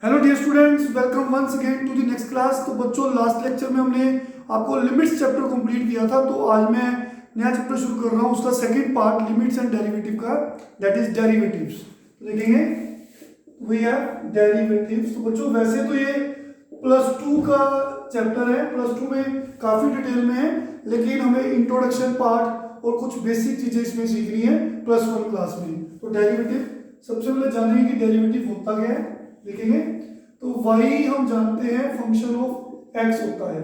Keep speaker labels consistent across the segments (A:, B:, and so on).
A: Hello dear students, welcome once again to the next class. तो बच्चों, last lecture में हमने आपको लिमिट्स चैप्टर कंप्लीट किया था। तो आज मैं नया चैप्टर शुरू कर रहा हूँ, उसका second part limits and derivative का, दैट इज डेरिवेटिव्स। तो देखेंगे वी हैव डेरिवेटिव्स। तो बच्चों, वैसे तो ये +2 का चैप्टर है, +2 में काफ़ी डिटेल में है, लेकिन हमें इंट्रोडक्शन पार्ट और कुछ बेसिक चीज़ें इसमें सीखनी है +1 क्लास में। तो डेरिवेटिव सबसे पहले जानेंगे कि डेरिवेटिव होता क्या है, देखेंगे। तो y हम जानते हैं फंक्शन ऑफ x होता है।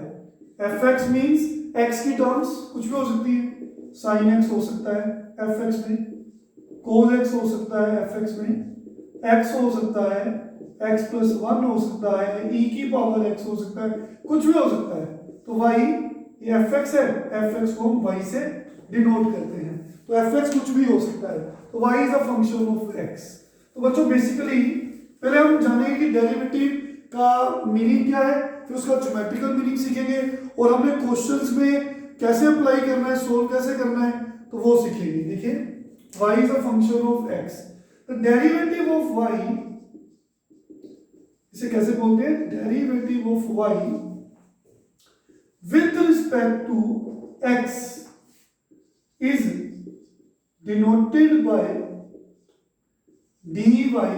A: fx मींस x की टर्म्स कुछ भी हो सकती है, sin x हो सकता है fx में, cos x हो सकता है fx में, x हो सकता है x + 1 हो सकता है, e की पावर x हो सकता है, कुछ भी हो सकता है। तो y ये fx है, fx को हम y से डिनोट करते हैं। तो fx कुछ भी हो सकता है। तो y is a function of x। तो बच्चों, बेसिकली पहले हम जानेंगे कि डेरिवेटिव का मीनिंग क्या है, फिर उसका ज्योमेट्रिकल मीनिंग सीखेंगे, और हमें क्वेश्चंस में कैसे अप्लाई करना है, सोल्व कैसे करना है, तो वो सीखेंगे। देखिए, y is a function of x। The derivative of y, इसे कैसे बोलते हैं, derivative of y with respect to x is denoted by dy by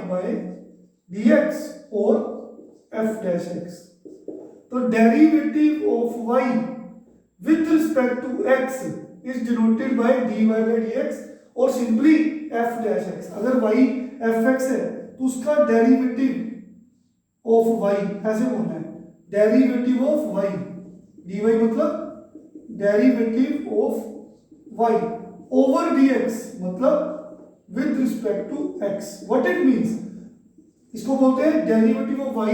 A: dx और f dash x। तो derivative of y with respect to x is denoted by dy by dx और simply f dash x। अगर y fx है तो उसका derivative of y ऐसे बोलना है, डेरिवेटिव ऑफ y, dy मतलब derivative of y over dx मतलब with respect to x। What it means, इसको बोलते हैं derivative of y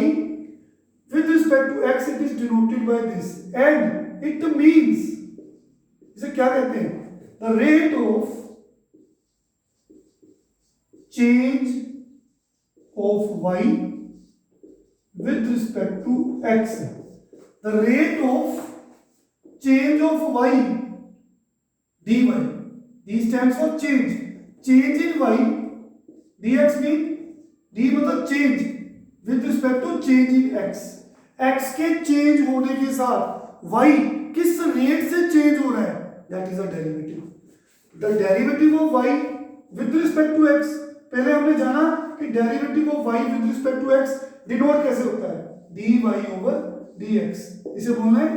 A: with respect to x, it is denoted by this, and it means, इसे क्या कहते हैं, the rate of change of y with respect to x। The rate of change of y dy, d stands for change, change in y, dx mean d मतलब change with respect to change in x। x के change होने के साथ y किस rate से change हो रहा है, that is a derivative. The derivative of y with respect to x, पहले हमने जाना कि derivative of y with respect to x denote कैसे होता है, dy ओवर dx। इसे बोलना है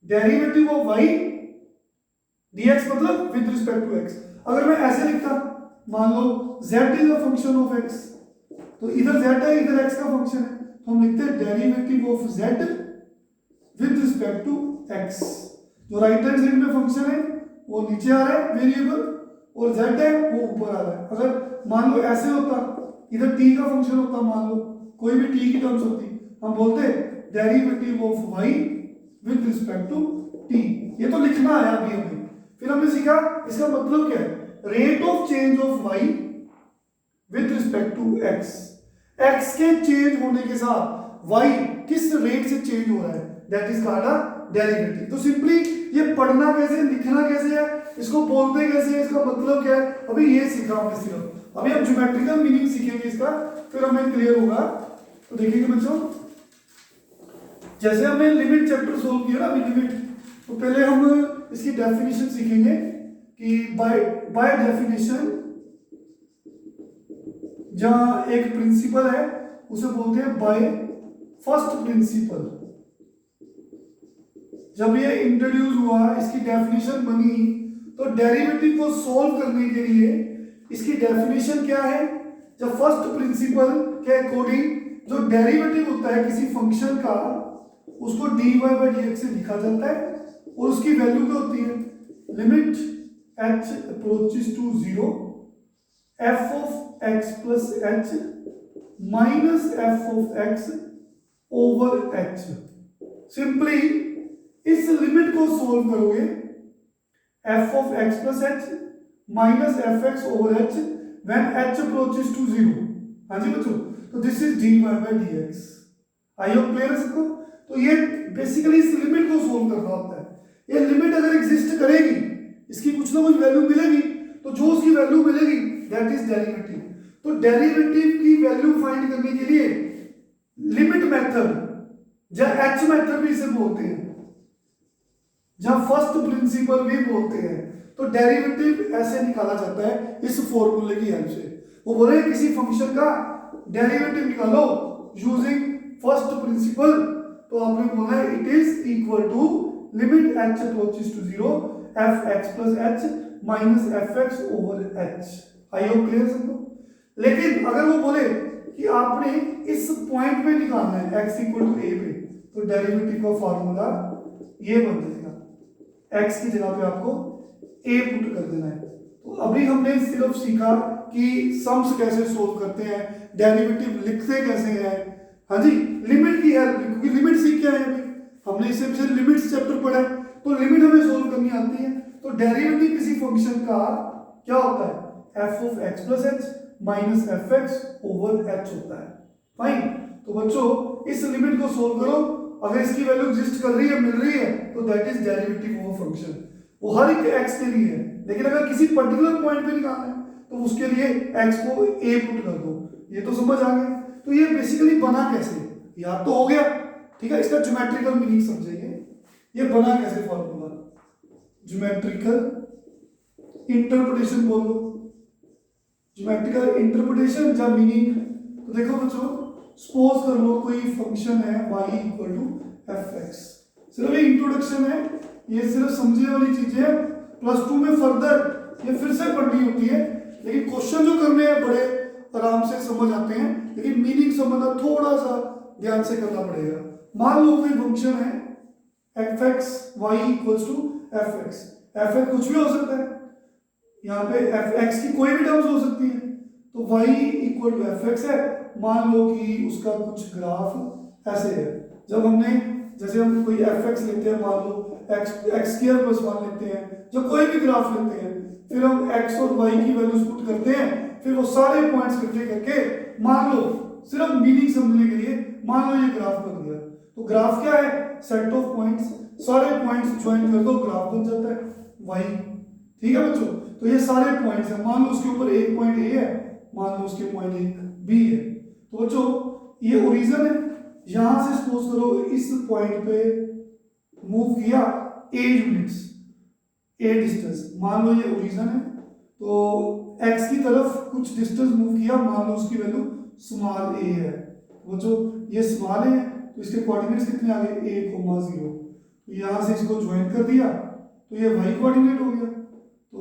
A: डेरिवेटिव ऑफ y dx मतलब विद रिस्पेक्ट टू x। अगर मैं ऐसे लिखता, मान लो z is a function of x, तो इधर z है इधर x का फंक्शन है, तो हम लिखते हैं derivative of z with respect to x। जो राइट हैंड साइड में फंक्शन है वो नीचे आ रहा है वेरिएबल, और z है वो ऊपर आ रहा है। अगर मान लो ऐसे होता, इधर t का फंक्शन होता, मान लो कोई भी t की टर्म्स होती, हम बोलते derivative of y with respect to t। ये तो लिखना है अभी हमें। फिर हमने सीखा इसका मतलब क्या है, rate of change of y with respect to x। x के चेंज होने के साथ y किस रेट से चेंज हो रहा है, that is called a derivative. तो सिंपली ये पढ़ना कैसे, लिखना कैसे है, इसको बोलते कैसे है, इसका मतलब क्या है, अभी ये सीखा हमने सिर्फ। अभी हम ज्योमेट्रिकल मीनिंग सीखेंगे इसका, फिर हमें क्लियर होगा। तो देखेंगे बच्चों, जैसे हमने लिमिट चैप्टर सोल्व किया ना, अभी लिमिट, तो पहले हम इसकी डेफिनेशन सीखेंगे कि बाय डेफिनेशन जहां एक प्रिंसिपल है उसे बोलते हैं बाय फर्स्ट प्रिंसिपल। जब ये इंट्रोड्यूस हुआ, इसकी डेफिनेशन बनी, तो डेरिवेटिव को सोल्व करने के लिए इसकी डेफिनेशन क्या है, जब फर्स्ट प्रिंसिपल के अकॉर्डिंग जो डेरिवेटिव होता है किसी फंक्शन का, उसको dy by dx से लिखा जाता है, और उसकी वैल्यू क्या होती है, limit h approaches to 0 f of x plus h minus f of x over h। Simply इस लिमिट को सोल्व करोगे, f of x plus h minus F X over h when h approaches to 0। हाँ जी बच्चों, तो this is dy by dx। I hope clear है सबको। तो ये बेसिकली इस लिमिट को सोल्व करना होता है। ये लिमिट अगर एग्जिस्ट करेगी, इसकी कुछ ना कुछ वैल्यू मिलेगी, तो जो उसकी वैल्यू मिलेगी दैट इज डेरिवेटिव। तो डेरिवेटिव की वैल्यू फाइंड करने के लिए मेथड या एच मेथड भी इसे बोलते हैं, जहां फर्स्ट प्रिंसिपल भी बोलते हैं। तो डेरिवेटिव ऐसे निकाला जाता है इस फॉर्मूले की हेल्प से। वो बोले किसी फंक्शन का डेरिवेटिव निकालो यूजिंग फर्स्ट प्रिंसिपल, तो आपने बोला है it is equal to limit H approaches to 0 F X plus H minus F X over H. I hope clear सबको। लेकिन अगर वो बोले कि आपने इस पॉइंट पे निकालना है x इक्वल टू ए पे, तो डेरिवेटिव का फार्मूला ये बन जाएगा, x की जगह पे आपको a पुट कर देना है। तो अभी हमने सिर्फ सीखा कि सम्स कैसे सोल्व करते हैं, डेरिवेटिव लिखते कैसे हैं, हाँ जी, लिमिट की हेल्प, क्योंकि लिमिट सीख के आए अभी हमने, इससे पीछे लिमिट्स चैप्टर पढ़ा है, तो लिमिट हमें सोल्व करनी आती है। तो डेरिवेटिव किसी फंक्शन का क्या होता है, F of x plus H minus F X over H होता है। फाइन। तो बच्चों इस लिमिट को सोल्व करो, अगर इसकी वैल्यू एग्जिस्ट कर रही है, मिल रही है, तो that is derivative of function. वो हर एक एक्स के लिए है, लेकिन अगर किसी पर्टिकुलर पॉइंट पे निकालना है तो उसके लिए एक्स को ए पुट कर दो। ये तो समझ आ गया। तो ये बेसिकली बना कैसे, याद तो हो गया, ठीक है। इसका ज्योमेट्रिकल मीनिंग समझेंगे, ये बना कैसे फॉर्मूला, ज्योमेट्रिकल इंटरप्रिटेशन बोलो, ज्योमेट्रिकल इंटरप्रिटेशन या मीनिंग। तो देखो बच्चों, सपोज कर लो कोई फंक्शन है y equal to F X. सिर्फ ये इंट्रोडक्शन है, ये सिर्फ समझने वाली चीजें है, प्लस 2 में फर्दर ये फिर से पढ़नी होती है, लेकिन क्वेश्चन जो करने हैं बड़े आराम से समझ आते हैं, लेकिन मीनिंग समझना थोड़ा सा ध्यान से करना पड़ेगा। मान लो कोई फंक्शन है F X Y equals to F X, F X कुछ भी हो सकता है, यहाँ पे एफ एक्स की कोई भी टर्म्स हो सकती है, तो y equal to F X है। मान लो कि उसका कुछ ग्राफ ऐसे है, जब हमने जैसे हम कोई एफ एक्स लेते हैं, मान लो एक्स स्क्वायर प्लस 1 लेते हैं, जब कोई भी ग्राफ लेते हैं, फिर हम x और y की वैल्यूज पुट करते हैं, फिर वो सारे पॉइंट्स इकट्ठे करके, मान लो सिर्फ मीनिंग समझने के लिए, मान लो ये ग्राफ बन गया। तो ग्राफ क्या है, सेट ऑफ पॉइंट्स, सारे पॉइंट्स ज्वाइन कर दो, ग्राफ बन जाता है y। ठीक है बच्चों, तो ये सारे पॉइंट्स हैं, मान लो उसके ऊपर एक पॉइंट ए है, मान लो उसके पॉइंट एक बी है। तो बच्चों ये ओरिजिन है, यहां से सपोज करो इस पॉइंट पे मूव किया a यूनिट्स, a डिस्टेंस, मान लो ये ओरिजिन है, तो x की तरफ कुछ डिस्टेंस मूव किया, मान लो उसकी वैल्यू स्मॉल a है। बच्चों ये स्मॉल है, तो इसके कोऑर्डिनेट्स कितने आ गए, a,0। तो यहां से इसको ज्वाइन कर दिया, तो ये y कोऑर्डिनेट हो गया। तो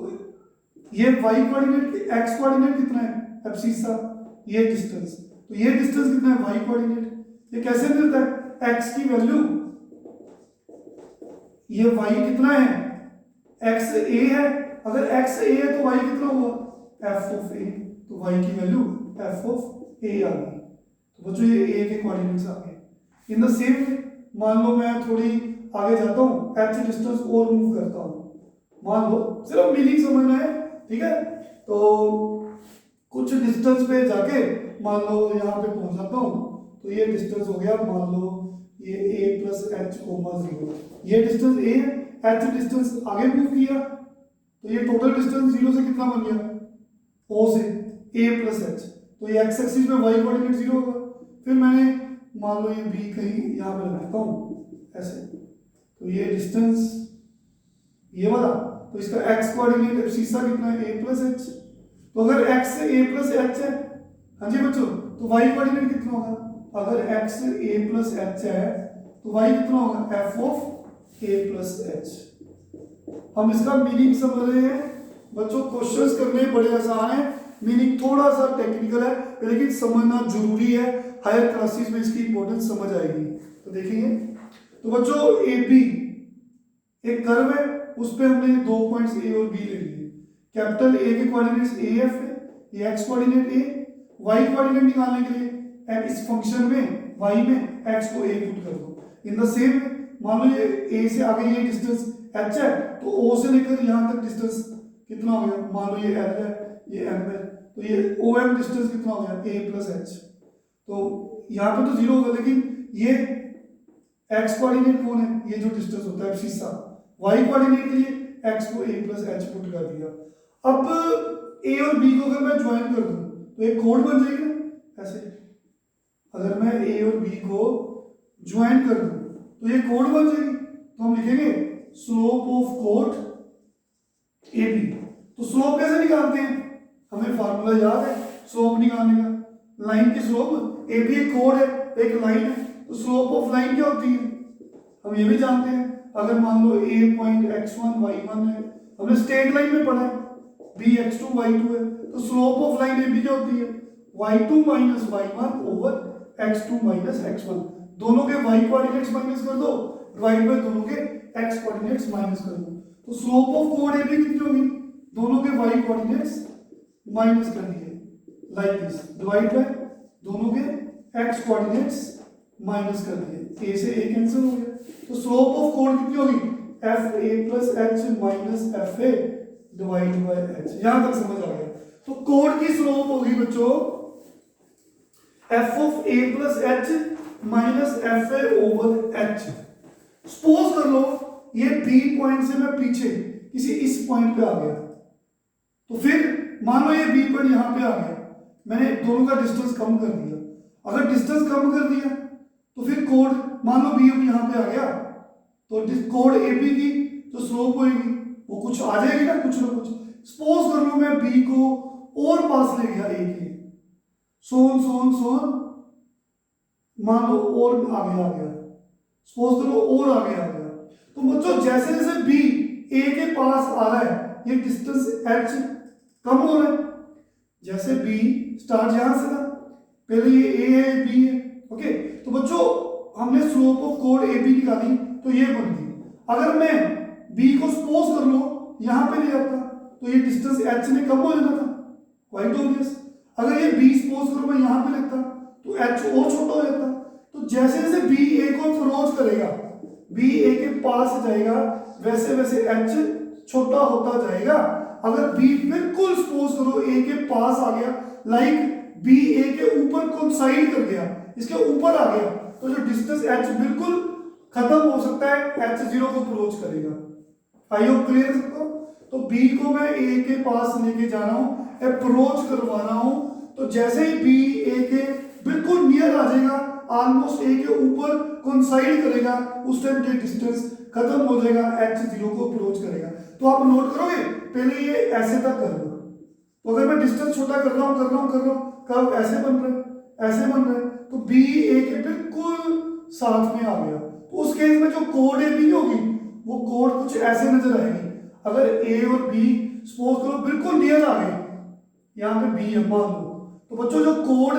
A: ये y कोऑर्डिनेट, x कोऑर्डिनेट कितना है, एब्सिसा, ये डिस्टेंस, तो ये डिस्टेंस कितना है, y कोऑर्डिनेट। ये कैसे मिलता है, x की वैल्यू, ये y कितना है, x a है, अगर x a है तो y कितना हुआ, f ऑफ a, तो y की वैल्यू f ऑफ a आ गई। तो बच्चों ये a के कोऑर्डिनेट्स आ गए। इन द सेम वे मान लो मैं थोड़ी आगे जाता हूँ, h डिस्टेंस और मूव करता हूँ, मान लो सिर्फ मीनिंग समझना है, ठीक है। तो कुछ डिस्टेंस पे जाके मान लो यहाँ पे पहुंच जाता हूँ, तो ये डिस्टेंस हो गया, मान लो ये a प्लस एच कोमा 0, ये डिस्टेंस a है, h डिस्टेंस आगे मूव किया, तो ये टोटल डिस्टेंस 0 से कितना बन गया, o से a प्लस एच, तो ये x एक्सिस में y कोऑर्डिनेट 0 होगा। फिर मैंने मान लो ये b कहीं यहाँ पे रखता हूँ ऐसे, तो ये डिस्टेंस ये वाला, तो इसका x कोऑर्डिनेट एब्सिसा कितना है, a प्लस एच। तो अगर x a प्लस एच है, हाँ जी बच्चों, तो y कोऑर्डिनेट कितना होगा, अगर x a प्लस एच है तो y कितना होगा, f of a plus H. हम इसका मीनिंग समझ रहे हैं बच्चों, क्वेश्चंस करने बड़े आसान है, मीनिंग थोड़ा सा टेक्निकल है, लेकिन समझना जरूरी है, हायर क्लासेस में इसकी इंपॉर्टेंस समझ आएगी। तो देखेंगे, तो बच्चों ए बी एक कर्व है, उस पे हमने दो पॉइंट्स ए और बी ले लिए, कैपिटल ए के कोऑर्डिनेट्स ए एफ है, ये एक्स कोऑर्डिनेट ए, वाई कोऑर्डिनेट निकालने के लिए इस फंक्शन में वाई में एक्स को ए पुट कर दो। इन द सेम मान लो ये ए से आगे ये डिस्टेंस एच है, तो ओ से लेकर यहाँ तक डिस्टेंस कितना हो गया, मान लो ये एल है, ये एम है, तो ये ओ एम डिस्टेंस कितना हो गया, ए प्लस एच। तो यहाँ पे तो 0 होगा, लेकिन ये एक्स कोऑर्डिनेट कौन है, ये जो डिस्टेंस होता है शीशा, वाई कोऑर्डिनेट के लिए एक्स को ए प्लस एच पुट कर दिया। अब ए और बी को अगर मैं ज्वाइन कर दूं तो एक कोड बन जाएगा ऐसे, अगर मैं ए और बी को ज्वाइन कर दूं तो ये कोड बन जाएगी। तो हम लिखेंगे स्लोप ऑफ कोड ए बी। तो स्लोप कैसे निकालते हैं, हमें फार्मूला याद है स्लोप निकालने का। लाइन की स्लोप ए बी एक कोड है, एक लाइन है, तो स्लोप ऑफ लाइन क्या होती है हम ये भी जानते हैं। अगर मान लो a पॉइंट x1 y1 है, हमने स्ट्रेट लाइन में पढ़ा है, b x2 y2 है, तो slope of line A B क्या होती है y2 minus y1 over x2 minus x1। दोनों के y कोऑर्डिनेट्स माइनस कर दो, डिवाइड बाय दोनों के x कोऑर्डिनेट्स माइनस कर दो, तो स्लोप ऑफ कोड ए बी कितनी होगी, दोनों के y कोऑर्डिनेट्स माइनस कर दिए लाइक दिस, डिवाइड बाय दोनों के x कोऑर्डिनेट्स माइनस कर दिए, a से a कैंसिल हो गया। तो स्लोप ऑफ कोड कितनी होगी F A plus H minus F A divide by H. यहां तक समझ आ गया। तो कोड की स्लोप होगी बच्चों F of A plus H minus F A over H. Suppose कर लो ये बी पॉइंट से मैं पीछे किसी इस पॉइंट पे आ गया, तो फिर मान लो ये बी पॉइंट यहां पे आ गया, मैंने दोनों का डिस्टेंस कम कर दिया। अगर डिस्टेंस कम कर दिया तो फिर कोड मान लो बी अब यहां पे आ गया, तो कोड ए बी की जो स्लोप होगी वो कुछ आ जाएगी ना कुछ। सपोज कर लो मैं बी को और पास ले गया ए के, सोन मान लो और आगे आ गया, सपोज करो और आगे आ गया, तो बच्चों जैसे जैसे बी ए के पास आ रहा है ये डिस्टेंस एच कम हो रहा है। जैसे बी स्टार्ट यहां से था, पहले ये ए है ये बी है, ओके। तो बच्चों हमने स्लोप ऑफ कोड ए बी निकाली तो ये बन गई। अगर मैं बी को सपोज कर लो यहां पे ले जाता तो ये डिस्टेंस एच ने कम हो जाना था, क्वाइट ऑब्वियस। अगर ये बी सपोज करो मैं यहां पे लिखता तो एच और छोटा हो जाता। तो जैसे जैसे बी ए को अप्रोच करेगा, बी ए के पास जाएगा, वैसे वैसे एच छोटा होता जाएगा। अगर बी बिल्कुल सपोज करो ए के पास आ गया, लाइक बी ए के ऊपर कोइंसाइड कर गया, इसके ऊपर आ गया, तो जो डिस्टेंस एच बिल्कुल खत्म हो सकता है, एच जीरो को अप्रोच करेगा। आई होप क्लियर है सबको। तो बी को मैं ए के पास लेके जा रहा हूं, अप्रोच करवा रहा हूं, तो जैसे ही बी ए के बिल्कुल नियर आ जाएगा, ऑलमोस्ट ए के ऊपर कोइंसाइड करेगा, उस टाइम ये डिस्टेंस खत्म हो जाएगा, एच जीरो को अप्रोच करेगा। तो आप नोट करोगे पहले ये ऐसे तक कर लो, तो अगर मैं डिस्टेंस छोटा कर रहा हूं कब ऐसे बन रहा है, तो बी ए के बिल्कुल साथ में आ गया। तो उस केस में जो कोड ए बी होगी वो कोड कुछ ऐसे नजर आएगी। अगर ए और बी सपोज करो बिल्कुल नियर आ गए, यहाँ पे बी है मान लो, तो बच्चों जो कोड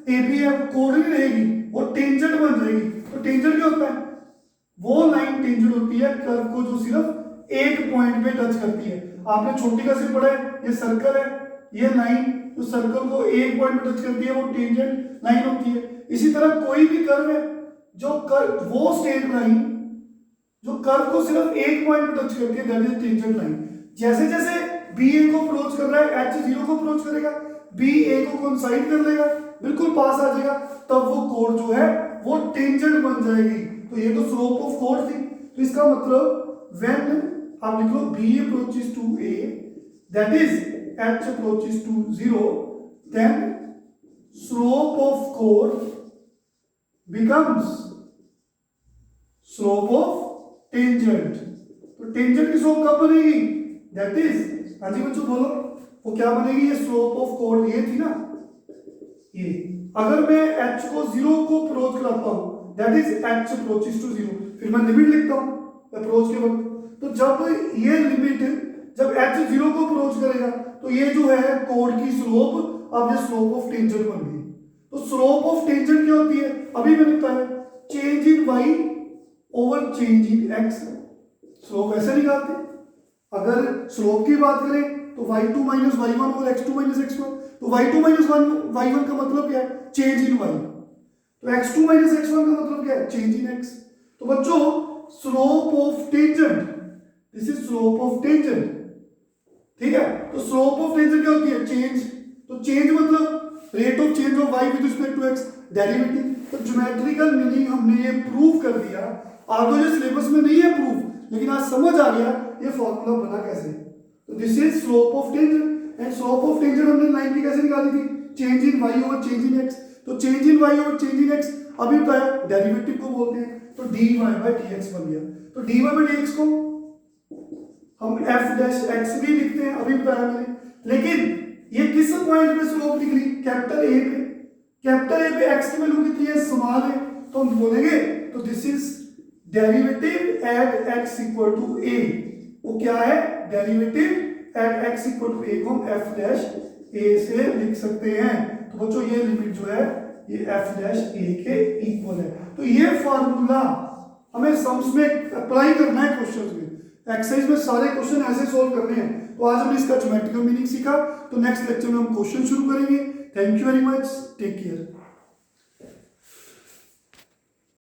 A: ए बी है कोड नहीं रहेगी, वो टेंजेंट बन जाएगी। तो टेंजेंट क्या होता है, वो लाइन टेंजेंट होती है कर्व को जो सिर्फ एक पॉइंट पे टच करती है। आपने छोटी का सिर्फ पढ़ा है, ये सर्कल है, ये लाइन जो सर्कल को एक पॉइंट पे टच करती है वो टेंजेंट लाइन होती है। इसी तरह कोई भी कर्व है जो कर्व, वो स्ट्रेट लाइन जो कर्व को सिर्फ एक पॉइंट पे टच करती है, दैट इज टेंजेंट लाइन। जैसे जैसे बी ए को अप्रोच कर रहा है, एच जीरो को अप्रोच करेगा, बी ए को कोइंसाइड कर लेगा, बिल्कुल पास आ जाएगा, तब वो कोड जो है वो टेंजेंट बन जाएगी। तो ये तो स्लोप ऑफ कोड थी। तो इसका मतलब व्हेन आप लिख लो B approaches to A, that is H approaches to zero, then slope of chord becomes slope of tangent। तो टेंजेंट की स्लोप कब बनेगी, दैट इज, हाँ जी बच्चों बोलो, वो क्या बनेगी, ये स्लोप ऑफ कोड ये थी ना, ये अगर मैं h को जीरो को अप्रोच कराता हूं, that is h approaches to zero, फिर मैं लिमिट लिखता हूं अप्रोच के वक्त। तो जब ये लिमिट जब h जीरो को अप्रोच करेगा तो ये जो है कोड की स्लोप अब ये स्लोप ऑफ टेंजेंट बन गई। तो स्लोप ऑफ टेंजेंट क्या होती है, अभी मैंने बताया, change in y over change in x। Slope ऐसे निकालते हैं। अगर स्लोप की बात करें तो y2 minus y1 over x2 minus x1, तो y2 माइनस y1 का मतलब क्या है, चेंज इन y। तो x2 माइनस x1 का मतलब क्या है, चेंज इन x। तो बच्चों slope of tangent, this is slope of tangent, ठीक है। तो स्लोप ऑफ टेंजेंट क्या होती है, चेंज। तो चेंज मतलब rate of change of y with respect to x, derivative. तो ज्योमेट्रिकल मीनिंग हमने ये प्रूव कर दिया। आगे जो सिलेबस में नहीं है प्रूफ, लेकिन आज समझ आ गया ये फॉर्मूला बना कैसे। तो this is slope of tangent, and slope of tangent हमने लाइन की कैसे निकाली थी, change in y over change in x। तो change in y over change in x अभी बताया डेरिवेटिव को बोलते हैं, तो dy बाई dx बन गया। तो dy बाई dx को हम f डैश x भी लिखते हैं, अभी बताया मैंने, लेकिन ये किस पॉइंट पे स्लोप निकली, कैपिटल ए पे। कैपिटल ए पे x की वैल्यू कितनी है, स्मॉल है, तो हम बोलेंगे तो this is derivative at x equal to a। वो क्या है, derivative at x equal to a को हम f डैश a से लिख सकते हैं। तो बच्चों ये लिमिट जो है ये f डैश a के इक्वल है। तो ये फॉर्मूला हमें सम्स में अप्लाई करना है क्वेश्चंस में, एक्सरसाइज में सारे क्वेश्चन ऐसे सोल्व करने हैं। तो आज हमने इसका ज्योमेट्रिकल मीनिंग सीखा, तो नेक्स्ट लेक्चर में हम क्वेश्चन शुरू करेंगे। Thank you very much, take care.